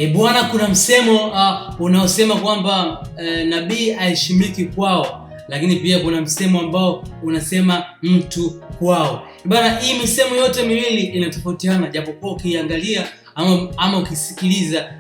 Bwana, kuna msemo unaosema kwamba nabii aheshimiki kwao, lakini pia kuna msemo ambao unasema mtu kwao. Bwana, hii misemo yote miwili inatofautiana, japokuwa ukiangalia ama ukisikiliza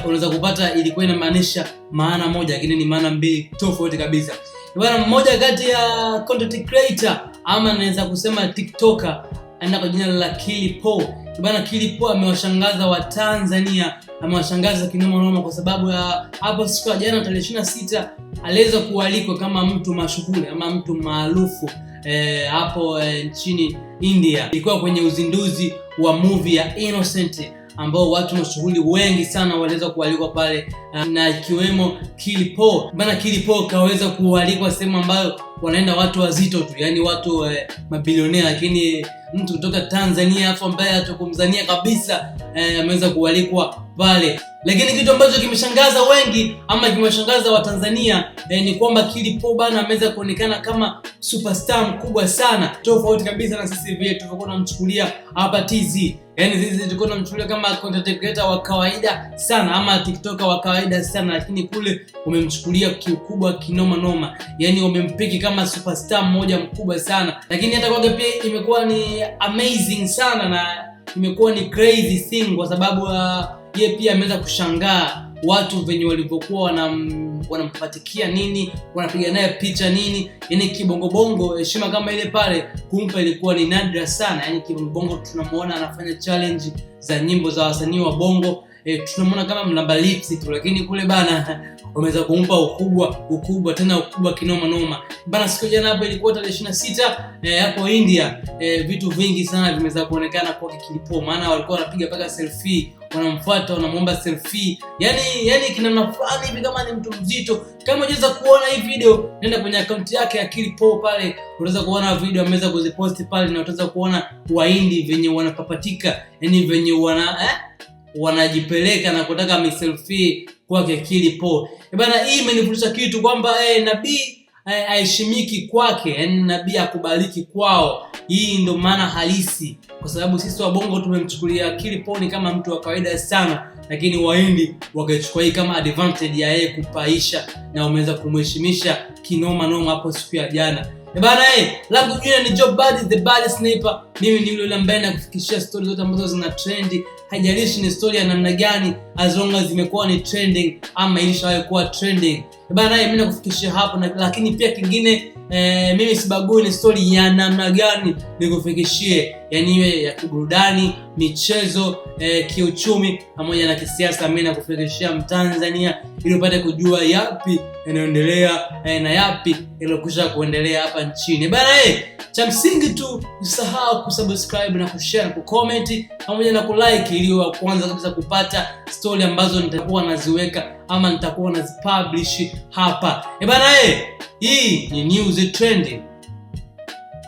unaweza kupata ilikuwa inamaanisha maana moja, lakini ni maana mbili tofauti kabisa. Bwana, mmoja kati ya content creator ama naweza kusema TikToker anaenda kwa jina la Kilipo. Bwana, Kilipo amewashangaza wa Tanzania, amewashangaza kinoma noma kwa sababu ya hapo siku ya jana tarehe 26 aliweza kualikwa kama mtu mashuhuri ama mtu maarufu hapo nchini India. Ilikuwa kwenye uzinduzi wa movie ya Innocent ambao watu mashuhuri wengi sana waliweza kualikwa pale na ikiwemo Kilipo. Bana, Kilipo kaweza kualikwa sehemu ambayo wanaenda watu wazito tu, yani watu mabilionea, lakini mtu kutoka Tanzania hapo ambaye hatukumzania kabisa ameweza kualikwa pale. Lakini kitu ambacho kimeshangaza wengi ama kimeshangaza Watanzania ni kwamba Kilipo bana ameweza kuonekana kama superstar mkubwa sana, tofauti kabisa na sisi vile tulikuwa tunamchukulia hapa TZ. Yani sisi tulikuwa tunamchukulia kama content creator wa kawaida sana ama TikToker wa kawaida sana, lakini kule umemchukulia kiukubwa kinoma noma. Yani umempiki kama superstar mmoja mkubwa sana. Lakini hata kwake pia imekuwa ni amazing sana na imekuwa ni crazy thing kwa sababu yeye pia ameweza kushangaa watu venye walivyokuwa wanampatikia nini, wanapiga naye picha nini. Yani kibongo heshima kama ile pale kumpa ilikuwa ni nadra sana. Yani kibongo tunamuona anafanya challenge za nyimbo za wasanii wa bongo, tunamuona kama mnamba lips tu, lakini kule bana wameweza kumpa ukubwa tena ukubwa kinoma noma. Bana, siku jana hapo ilikuwa tarehe 26 hapo India, vitu vingi sana vimeweza kuonekana kwa Kilipo, maana walikuwa wanapiga paka selfie, wanamfuata, wanamuomba selfie. Yani kinamna fulani hivi kama ni mtu mzito. Kama unaweza kuona hii video, nenda kwenye account yake ya Kilipo pale, unaweza kuona video ameweza kuziposti pale, na utaweza kuona Wahindi venye wanapapatika, yani venye wanajipeleka na kutaka selfie kwake Kilipo. Bana, hii imenifundisha kitu kwamba nabii aheshimiki kwake, yani nabii akubaliki kwao. Hii ndio maana halisi, kwa sababu sisi wa bongo tumemchukulia Kilipo ni kama mtu wa kawaida sana, lakini Wahindi wakachukua hii kama advantage ya yeye kupaisha na wameweza kumheshimisha kinoma noma hapo siku ya jana. Bana, langu jina ni Job Bad the Bad Sniper. Mimi ni yule ambaye nakufikishia stories zote ambazo zina trend, haijalishi ni story ya namna gani, as long as zimekuwa ni trending ama ilishawahi kuwa trending. Bana, mimi nakufikishia hapo lakini pia kingine mimi sibagui ni story ya namna gani nikufikishie, yani iwe ya kiburudani, michezo, kiuchumi pamoja na kisiasa. Mimi nakufikishia Mtanzania ili upate kujua yapi yanaendelea na yapi yaliyokwisha kuendelea hapa nchini. Bana, cha msingi tu usisahau kusubscribe na kushare na kucomment pamoja na kulike ili wa kwanza kabisa kupata story ambazo nitakuwa naziweka ama nitakuwa nazipublish hapa. Bana, hii ni news trending.